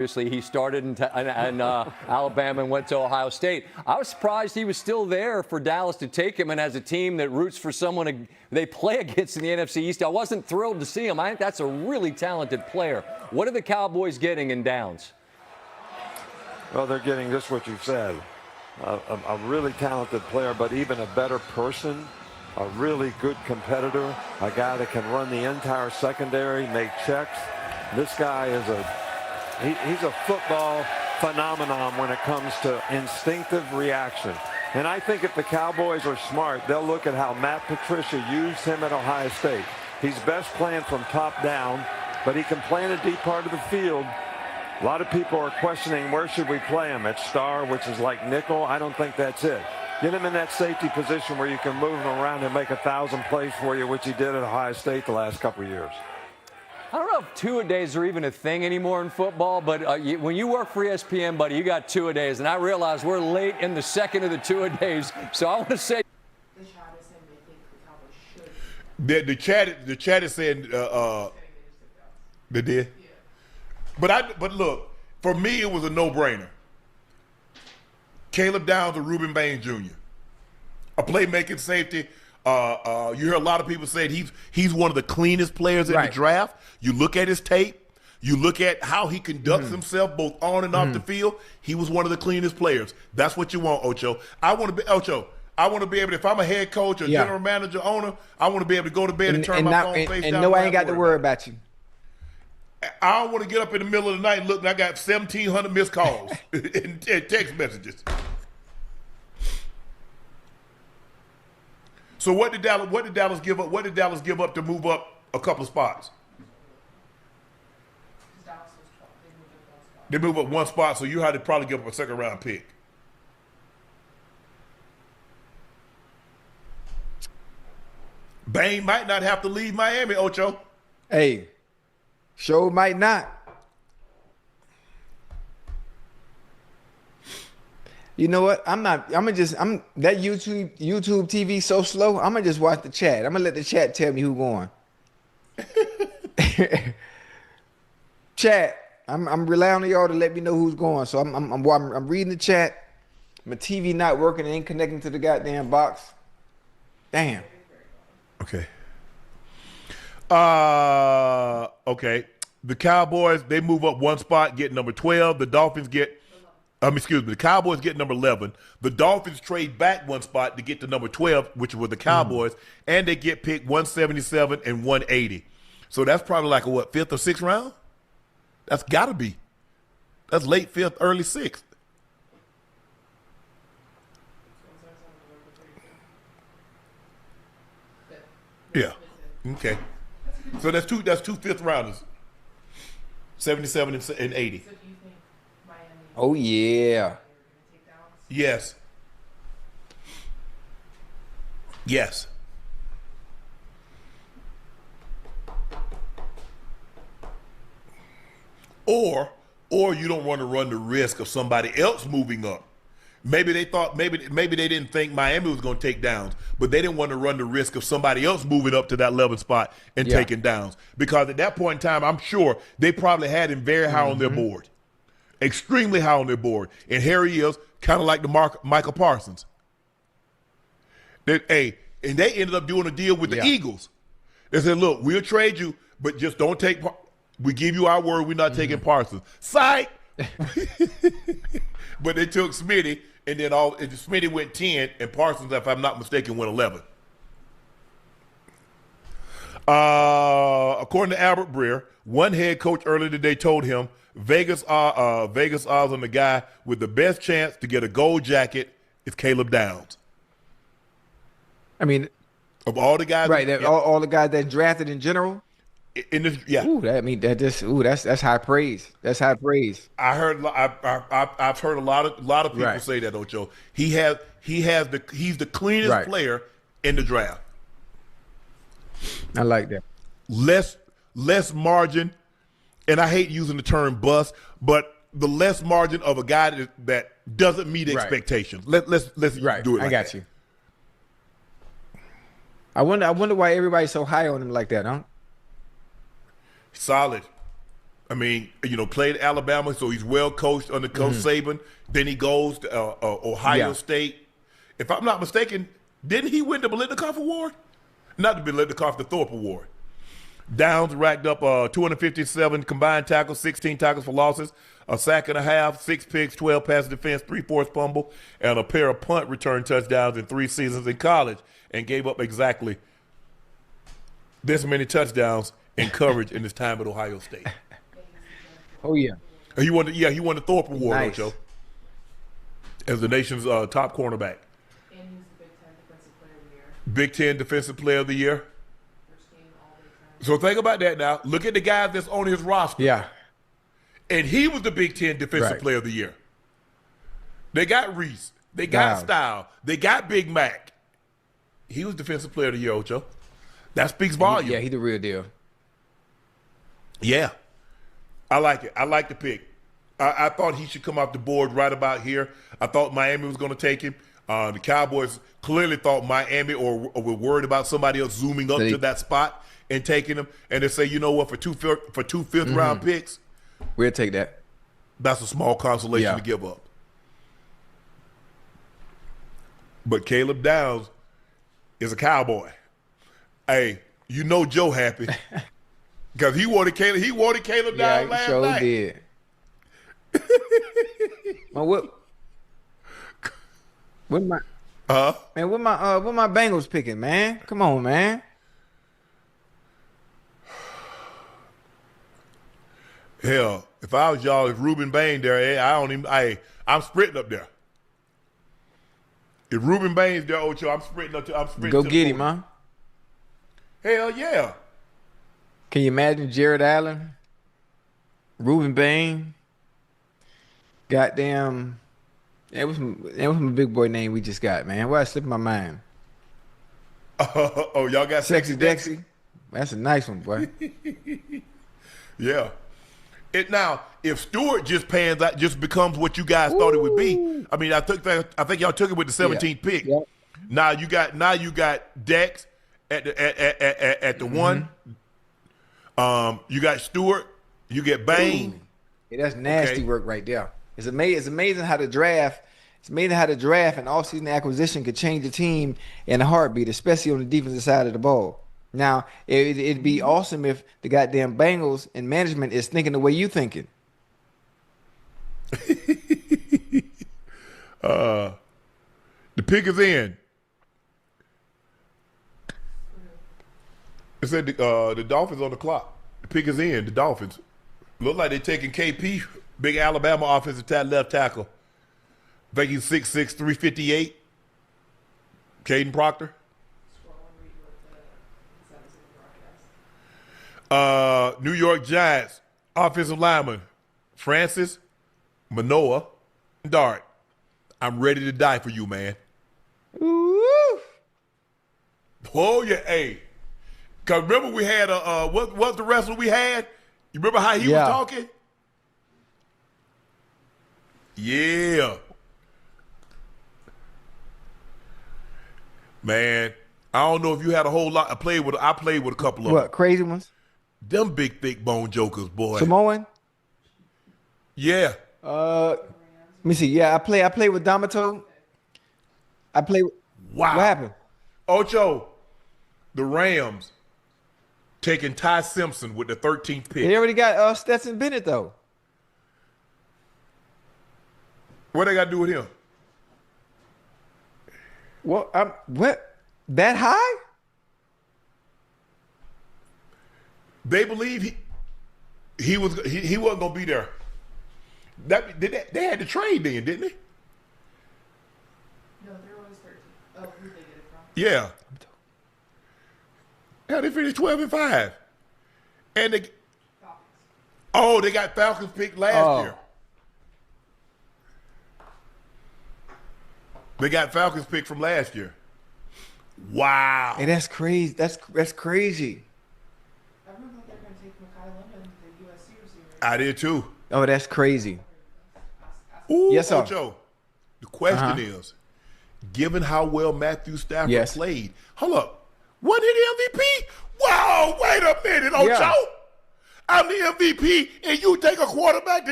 Obviously, he started in Alabama and went to Ohio State. I was surprised he was still there for Dallas to take him, and as a team that roots for someone they play against in the NFC East, I wasn't thrilled to see him. I think that's a really talented player. What are the Cowboys getting in Downs? Well, they're getting just what you said. A really talented player, but even a better person, a really good competitor, a guy that can run the entire secondary, make checks. This guy is he's a football phenomenon when it comes to instinctive reaction. And I think if the Cowboys are smart, they'll look at how Matt Patricia used him at Ohio State. He's best playing from top down, but he can play in a deep part of the field. A lot of people are questioning where should we play him, at star, which is like nickel. I don't think that's it. Get him in that safety position where you can move him around and make 1,000 plays for you, which he did at Ohio State the last couple of years. I don't know if two-a-days are even a thing anymore in football, but when you work for ESPN, buddy, you got two-a-days. And I realize we're late in the second of the two-a-days, so I want to say. The chat is saying they did. But look, for me, it was a no-brainer. Caleb Downs or Reuben Baines Jr., a playmaking safety. You hear a lot of people say he's one of the cleanest players in the draft. You look at his tape. You look at how he conducts himself both on and off the field. He was one of the cleanest players. That's what you want, Ocho. I want to be able to, if I'm a head coach or general manager, owner, I want to be able to go to bed and turn my phone face down. And no, I ain't got to worry about you. I don't want to get up in the middle of the night and look, and I got 1,700 missed calls and text messages. So what did Dallas give up? What did Dallas give up to move up a couple of spots? They move up one spot, so you had to probably give up a second-round pick. Bain might not have to leave Miami, Ocho. Hey, sure might not. You know what? I'm that YouTube TV so slow. I'm gonna just watch the chat. I'm gonna let the chat tell me who's going. Chat, I'm relying on y'all to let me know who's going. So I'm reading the chat. My TV not working. It ain't connecting to the goddamn box. Damn. Okay. Okay. The Cowboys, they move up one spot, get number 12. The Dolphins get. The Cowboys get number 11. The Dolphins trade back one spot to get to number 12, which were the Cowboys, and they get picked 177 and 180. So that's probably like a, fifth or sixth round? That's got to be. That's late fifth, early sixth. Yeah. Okay. So that's two fifth rounders. 77 and 80. Oh, yeah. Yes. Yes. Or you don't want to run the risk of somebody else moving up. Maybe they thought maybe they didn't think Miami was going to take Downs, but they didn't want to run the risk of somebody else moving up to that 11th spot and taking Downs, because at that point in time, I'm sure they probably had him very high on their board. Extremely high on their board. And here he is, kind of like the Michael Parsons. And they ended up doing a deal with the Eagles. They said, look, we'll trade you, but just don't take – we give you our word, we're not taking Parsons. Psych! But they took Smitty, and then Smitty went 10, and Parsons, if I'm not mistaken, went 11. According to Albert Breer, one head coach earlier today told him Vegas odds on the guy with the best chance to get a gold jacket is Caleb Downs. I mean, of all the guys, all the guys that drafted in general. In this, that's high praise. That's high praise. I've heard a lot of people say that, Ocho. He's the cleanest player in the draft. I like that. Less margin. And I hate using the term bust, but the less margin of a guy that doesn't meet expectations. Let's do it. Like I got you. I wonder why everybody's so high on him like that, huh? Solid. I mean, played at Alabama, so he's well coached under Coach Saban. Then he goes to Ohio State. If I'm not mistaken, didn't he win the Biletnikoff Award? Not the Biletnikoff, the Thorpe Award. Downs racked up 257 combined tackles, 16 tackles for losses, a sack and a half, 6 picks, 12 pass defense, 3 forced fumble, and a pair of punt return touchdowns in 3 seasons in college, and gave up exactly this many touchdowns in coverage in his time at Ohio State. Oh yeah. He won the Thorpe Award, Nice. Ocho, as the nation's top cornerback. And he was the Big Ten Defensive Player of the Year. Big Ten Defensive Player of the Year. First team All-Big Ten. So think about that now. Look at the guys that's on his roster. Yeah. And he was the Big Ten Defensive Right. Player of the Year. They got Reese. They got Wow. Style. They got Big Mac. He was Defensive Player of the Year, Ocho. That speaks volume. Yeah, he the real deal. Yeah. I like it. I like the pick. I thought he should come off the board right about here. I thought Miami was going to take him. The Cowboys clearly thought Miami or were worried about somebody else zooming up to that spot and taking him. And they say, you know what, for two fifth-round picks, We'll take that. that's a small consolation Yeah. to give up. But Caleb Downs is a Cowboy. Hey, you know Joe happy. Because he wanted Caleb Yeah, Downs he last sure night. did. Man, what my man? What my Bengals picking, man? Come on, man. Hell, if I was y'all, if Reuben Bain there, I'm sprinting up there. If Reuben Bain's there, Ocho, I'm sprinting up. Go to the get him, 40. huh? Hell yeah. Can you imagine Jared Allen, Reuben Bain, goddamn? That was my big boy name we just got, man. Why it slipped my mind? Oh, y'all got Sexy Dexy. That's a nice one, boy. Yeah. Now, if Stewart just pans out, just becomes what you guys thought it would be. I mean, I think y'all took it with the 17th pick. Yep. Now you got Dex at the one. You got Stewart. You get Bain. Yeah, that's nasty Okay. work right there. It's amazing how the draft. It's amazing how the draft and all-season acquisition could change the team in a heartbeat, especially on the defensive side of the ball. Now, it'd be awesome if the goddamn Bengals and management is thinking the way you thinking. The pick is in. It said the Dolphins on the clock. The pick is in. The Dolphins. Look like they're taking KP, big Alabama offensive left tackle. I think he's 6'6", 358. Caden Proctor. Scroll and read what the broadcast. New York Giants offensive lineman Francis Manoa Dart. I'm ready to die for you, man. Woo! Oh yeah, hey. Cause remember we had what's the wrestler we had? You remember how he was talking? Yeah. Man, I don't know if you had a whole lot. I played with a couple of them. What crazy ones? Them big thick bone jokers, boy. Samoan? Yeah. Let me see. Yeah, I play with D'Amato. I play. Wow. What happened? Ocho, the Rams taking Ty Simpson with the 13th pick. They already got Stetson Bennett though. What they got to do with him? What? What? That high? They believe he wasn't gonna be there. They had to trade then, didn't they? No, there was 13. Oh, who they get it from? Yeah. Yeah, they finished 12-5, and Falcons. they got Falcons picked last year. They got Falcons picked from last year. Wow. Hey, that's crazy. That's crazy. I remember they're going to take Makai Lemon, the USC receiver. I did too. Oh, that's crazy. Ooh, Yes, sir. Ocho, the question is, given how well Matthew Stafford Yes. played, hold up, wasn't he the MVP? Wow, wait a minute, Ocho. Yeah. I'm the MVP, and you take a quarterback that